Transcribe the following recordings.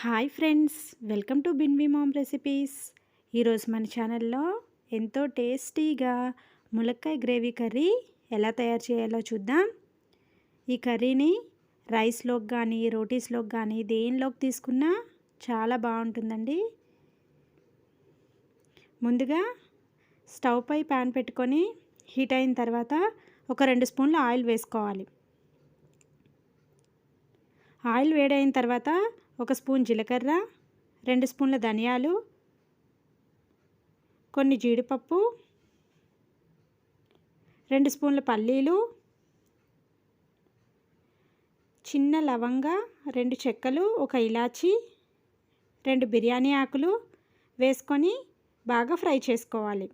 Hi friends, welcome to బిన్వి mom recipes. ఈరోజు మన ఛానల్లో ఎంతో టేస్టీగా ములక్కాయ గ్రేవీ కర్రీ ఎలా తయారు చేయాలో చూద్దాం. ఈ కర్రీని రైస్లోకి కానీ రోటీస్లోకి కానీ దేనిలోకి తీసుకున్నా చాలా బాగుంటుందండి. ముందుగా స్టవ్ పై ప్యాన్ పెట్టుకొని హీట్ అయిన తర్వాత ఒక 2 స్పూన్ల ఆయిల్ వేసుకోవాలి. ఆయిల్ వేడైన తర్వాత 1 స్పూన్ జీలకర్ర, 2 స్పూన్ల ధనియాలు, కొన్ని జీడిపప్పు, 2 స్పూన్ల పల్లీలు, చిన్న లవంగ, 2 చెక్కలు, 1 ఇలాచి, 2 బిర్యానీ ఆకులు వేసుకొని బాగా ఫ్రై చేసుకోవాలి.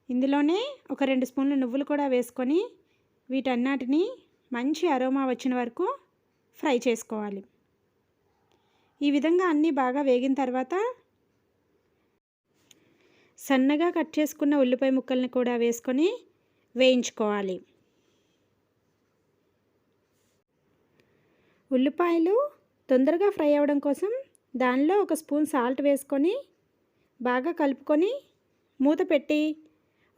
ఇందులోనే ఒక 2 స్పూన్ల నువ్వులు కూడా వేసుకొని వీటన్నిటిని మంచి అరోమా వచ్చిన వరకు ఫ్రై చేసుకోవాలి. ఈ విధంగా అన్నీ బాగా వేగిన తర్వాత సన్నగా కట్ చేసుకున్న ఉల్లిపాయ ముక్కల్ని కూడా వేసుకొని వేయించుకోవాలి. ఉల్లిపాయలు తొందరగా ఫ్రై అవ్వడం కోసం దానిలో 1 స్పూన్ సాల్ట్ వేసుకొని బాగా కలుపుకొని మూత పెట్టి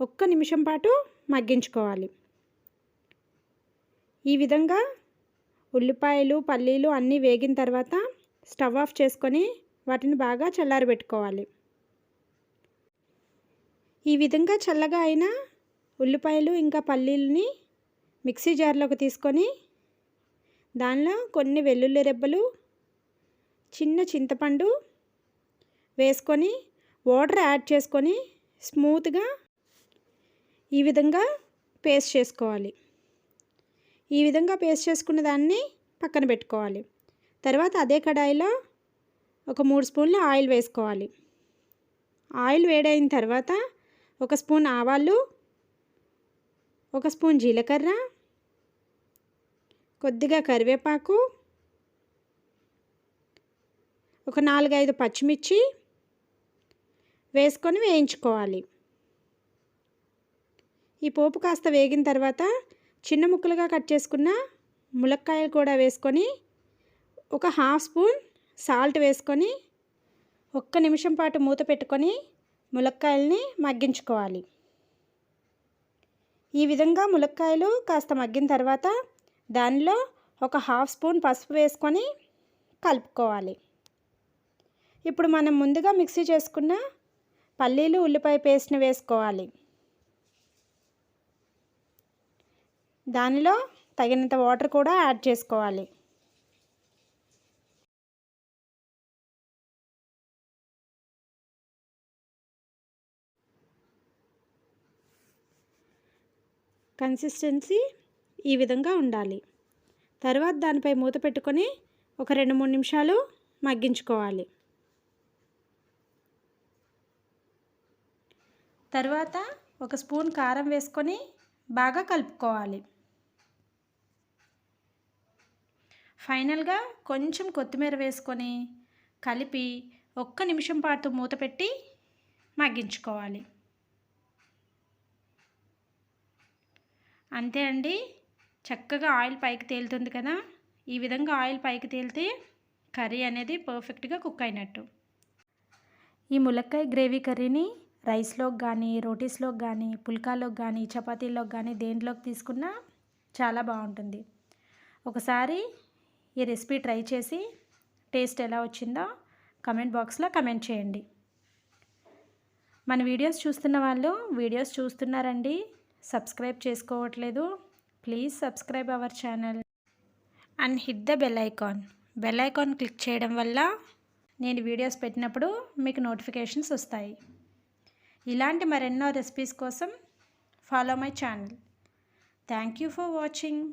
1 నిమిషం పాటు మగ్గించుకోవాలి. ఈ విధంగా ఉల్లిపాయలు పల్లీలు అన్నీ వేగిన తర్వాత స్టవ్ ఆఫ్ చేసుకొని వాటిని బాగా చల్లారబెట్టుకోవాలి. ఈ విధంగా చల్లగా అయిన ఉల్లిపాయలు ఇంకా పల్లీలని మిక్సీ జార్లోకి తీసుకొని దానిలో కొన్ని వెల్లుల్లి రెబ్బలు, చిన్న చింతపండు వేసుకొని వాటర్ యాడ్ చేసుకొని స్మూత్గా ఈ విధంగా పేస్ట్ చేసుకోవాలి. ఈ విధంగా పేస్ట్ చేసుకున్న దాన్ని పక్కన పెట్టుకోవాలి. తర్వాత అదే కడాయిలో ఒక 3 స్పూన్ల ఆయిల్ వేసుకోవాలి. ఆయిల్ వేడైన తర్వాత 1 స్పూన్ ఆవాలు, 1 స్పూన్ జీలకర్ర, కొద్దిగా కరివేపాకు, ఒక 4-5 పచ్చిమిర్చి వేసుకొని వేయించుకోవాలి. ఈ పోపు కాస్త వేగిన తర్వాత చిన్న ముక్కలుగా కట్ చేసుకున్న ములక్కాయలు కూడా వేసుకొని ఒక 1/2 స్పూన్ సాల్ట్ వేసుకొని 1 నిమిషం పాటు మూత పెట్టుకొని ములక్కాయల్ని మగ్గించుకోవాలి. ఈ విధంగా ములక్కాయలు కాస్త మగ్గిన తర్వాత దానిలో ఒక 1/2 స్పూన్ పసుపు వేసుకొని కలుపుకోవాలి. ఇప్పుడు మనం ముందుగా మిక్సీ చేసుకున్న పల్లీలు ఉల్లిపాయ పేస్ట్ని వేసుకోవాలి. దానిలో తగినంత వాటర్ కూడా యాడ్ చేసుకోవాలి. కన్సిస్టెన్సీ ఈ విధంగా ఉండాలి. తర్వాత దానిపై మూత పెట్టుకొని ఒక 2-3 నిమిషాలు మగ్గించుకోవాలి. తర్వాత 1 స్పూన్ కారం వేసుకొని బాగా కలుపుకోవాలి. ఫైనల్గా కొంచెం కొత్తిమీర వేసుకొని కలిపి 1 నిమిషం పాటు మూత పెట్టి మగ్గించుకోవాలి. అంతే అండి, చక్కగా ఆయిల్ పైకి తేలుతుంది కదా. ఈ విధంగా ఆయిల్ పైకి తేలితే కర్రీ అనేది పర్ఫెక్ట్గా కుక్ అయినట్టు. ఈ ములక్కాయ గ్రేవీ కర్రీని రైస్లోకి కానీ రోటీస్లోకి కానీ పుల్కాలోకి కానీ చపాతీలోకి కానీ దేంట్లోకి తీసుకున్నా చాలా బాగుంటుంది. ఒకసారి ఈ రెసిపీ ట్రై చేసి టేస్ట్ ఎలా వచ్చిందో కమెంట్ బాక్స్లో కమెంట్ చేయండి. మన వీడియోస్ చూస్తున్న వాళ్ళు వీడియోస్ చూస్తున్నారండి, సబ్స్క్రైబ్ చేసుకోవట్లేదు. Please subscribe our channel and hit the bell icon. Bell icon click చేయడం వల్ల నేను వీడియోస్ పెట్టినప్పుడు మీకు నోటిఫికేషన్స్ వస్తాయి. ఇలాంటి మరెన్నో రెసిపీస్ కోసం follow my channel. Thank you for watching.